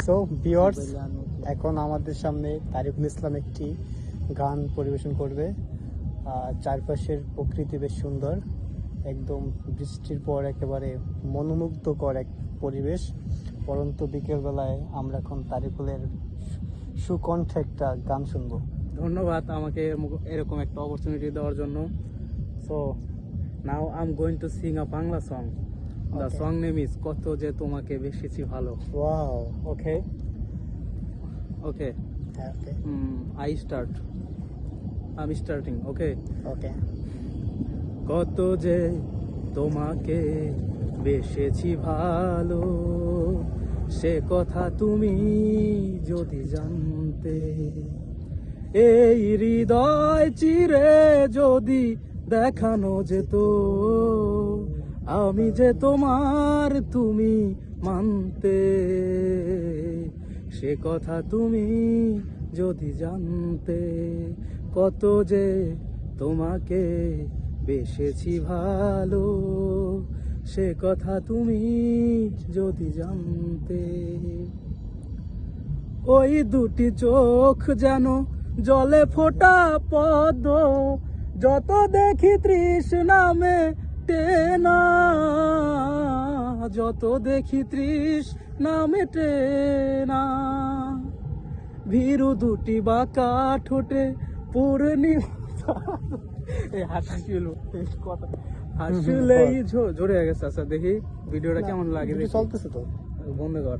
So viewers, এখন আমাদের সামনে তারিকুল ইসলাম একটি গান পরিবেশন করবে। চারপাশের প্রকৃতি বেশ সুন্দর, একদম বৃষ্টির পর একেবারে মনোমুগ্ধকর এক পরিবেশ। পরন্তু বিকেলবেলায় আমরা এখন তারিকুলের সুকণ্ঠে একটা গান শুনবো। ধন্যবাদ আমাকে এরকম একটা অপরচুনিটি দেওয়ার জন্য। So now I am going to Singh a Bangla song. The song name is কত যে তোমাকে বেশিছি ভালো। ওয়াও, ওকে ওকে হ্যাঁ, ওকে আই স্টার্ট, আমি স্টার্টিং। ওকে ওকে। কত যে তোমাকে বেসেছি ভালো, সে কথা তুমি যদি জানতে। এই হৃদয় চিরে যদি দেখানো যেত, আমি যে তোমার তুমি মানতে। সে কথা তুমি যদি জানতে, কত যে তোমাকে বেসেছি ভালো, সে কথা তুমি যদি জানতে। ওই দুটি চোখ যেন জলে ফোটা পদ্ম, যত দেখি তৃষ্ণা মেটে না, যত দেখি তৃষ্ণা মেটে না। ভীরু দুটি বাঁকা ঠোঁটে পূর্ণিমা আসলেই জোরে হয়ে গেছে। আচ্ছা দেখি ভিডিওটা কেমন লাগে, চলতেছে তো, বন্ধ কর।